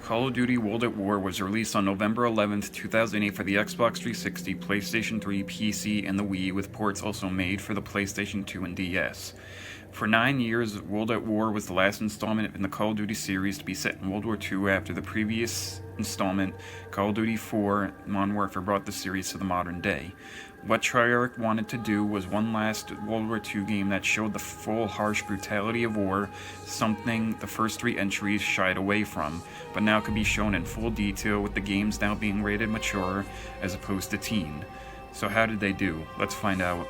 Call of Duty World at War was released on November 11th, 2008 for the Xbox 360, PlayStation 3, PC, and the Wii, with ports also made for the PlayStation 2 and DS. For 9 years, World at War was the last installment in the Call of Duty series to be set in World War II after the previous installment, Call of Duty 4 Modern Warfare, brought the series to the modern day. What Treyarch wanted to do was one last World War II game that showed the full harsh brutality of war, something the first 3 entries shied away from, but now could be shown in full detail with the games now being rated mature as opposed to teen. So how did they do? Let's find out.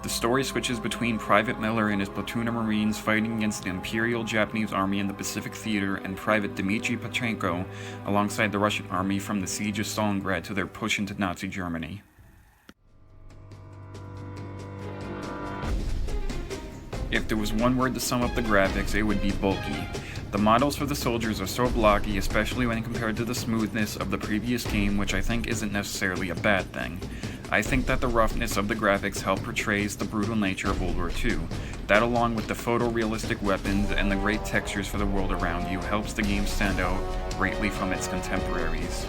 The story switches between Private Miller and his platoon of Marines fighting against the Imperial Japanese Army in the Pacific Theater and Private Dmitry Pachenko alongside the Russian army from the siege of Stalingrad to their push into Nazi Germany. If there was one word to sum up the graphics, it would be bulky. The models for the soldiers are so blocky, especially when compared to the smoothness of the previous game, which I think isn't necessarily a bad thing. I think that the roughness of the graphics help portrays the brutal nature of World War II. That, along with the photorealistic weapons and the great textures for the world around you, helps the game stand out greatly from its contemporaries.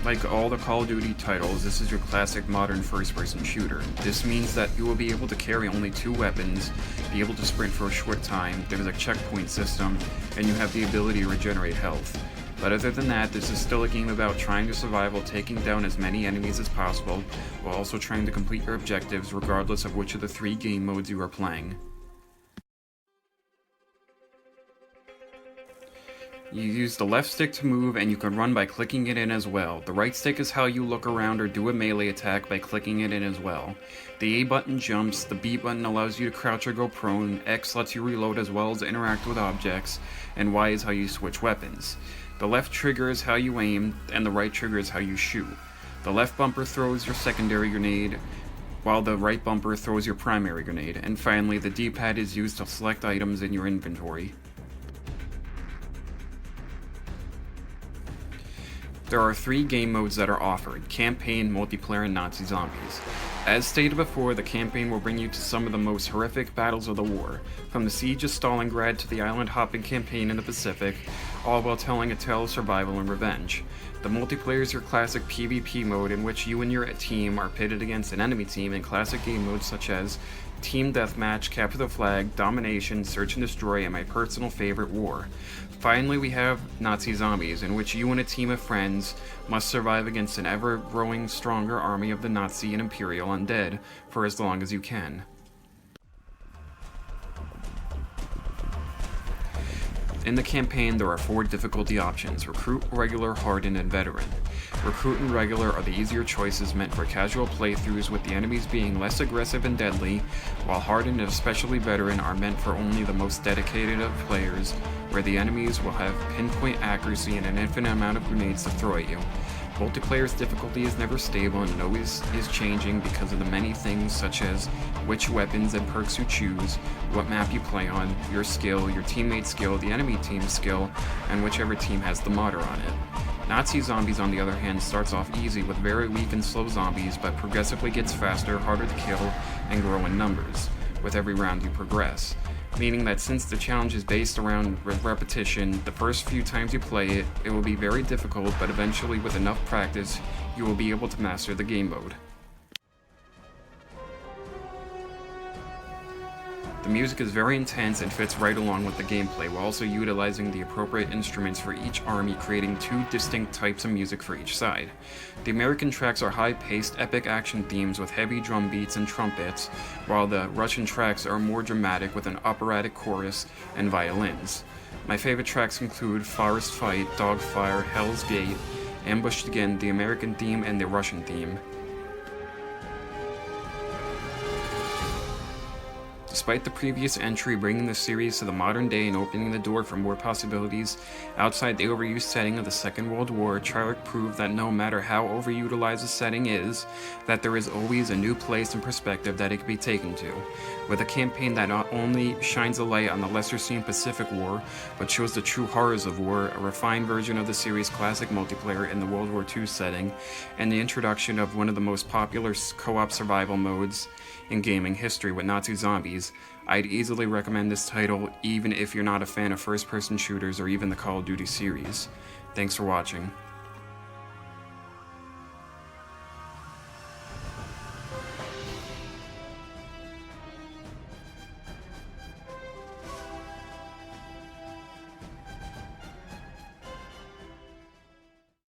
Like all the Call of Duty titles, this is your classic modern first-person shooter. This means that you will be able to carry only 2 weapons, be able to sprint for a short time, there's a checkpoint system, and you have the ability to regenerate health. But other than that, this is still a game about trying to survive while taking down as many enemies as possible, while also trying to complete your objectives regardless of which of the 3 game modes you are playing. You use the left stick to move, and you can run by clicking it in as well. The right stick is how you look around or do a melee attack by clicking it in as well. The A button jumps, the B button allows you to crouch or go prone, X lets you reload as well as interact with objects, and Y is how you switch weapons. The left trigger is how you aim, and the right trigger is how you shoot. The left bumper throws your secondary grenade, while the right bumper throws your primary grenade, and finally the D-pad is used to select items in your inventory. There are 3 game modes that are offered: Campaign, Multiplayer, and Nazi Zombies. As stated before, the campaign will bring you to some of the most horrific battles of the war, from the siege of Stalingrad to the island-hopping campaign in the Pacific, all while telling a tale of survival and revenge. The multiplayer is your classic PvP mode in which you and your team are pitted against an enemy team in classic game modes such as Team Deathmatch, Capture the Flag, Domination, Search and Destroy, and my personal favorite, War. Finally, we have Nazi Zombies, in which you and a team of friends must survive against an ever-growing stronger army of the Nazi and Imperial undead for as long as you can. In the campaign, there are 4 difficulty options: Recruit, Regular, Hardened, and Veteran. Recruit and Regular are the easier choices meant for casual playthroughs, with the enemies being less aggressive and deadly, while Hardened and especially Veteran are meant for only the most dedicated of players, where the enemies will have pinpoint accuracy and an infinite amount of grenades to throw at you. Multiplayer's difficulty is never stable and always is changing because of the many things such as which weapons and perks you choose, what map you play on, your skill, your teammate's skill, the enemy team's skill, and whichever team has the modder on it. Nazi Zombies, on the other hand, starts off easy with very weak and slow zombies, but progressively gets faster, harder to kill, and grow in numbers with every round you progress. Meaning that since the challenge is based around repetition, the first few times you play it, it will be very difficult, but eventually with enough practice, you will be able to master the game mode. The music is very intense and fits right along with the gameplay, while also utilizing the appropriate instruments for each army, creating 2 distinct types of music for each side. The American tracks are high-paced, epic action themes with heavy drum beats and trumpets, while the Russian tracks are more dramatic with an operatic chorus and violins. My favorite tracks include Forest Fight, Dogfire, Hell's Gate, Ambushed Again, the American theme, and the Russian theme. Despite the previous entry bringing the series to the modern day and opening the door for more possibilities outside the overused setting of the Second World War, Treyarch proved that no matter how overutilized a setting is, that there is always a new place and perspective that it can be taken to. With a campaign that not only shines a light on the lesser-seen Pacific War, but shows the true horrors of war, a refined version of the series' classic multiplayer in the World War II setting, and the introduction of one of the most popular co-op survival modes in gaming history with Nazi zombies, I'd easily recommend this title even if you're not a fan of first-person shooters or even the Call of Duty series. Thanks for watching.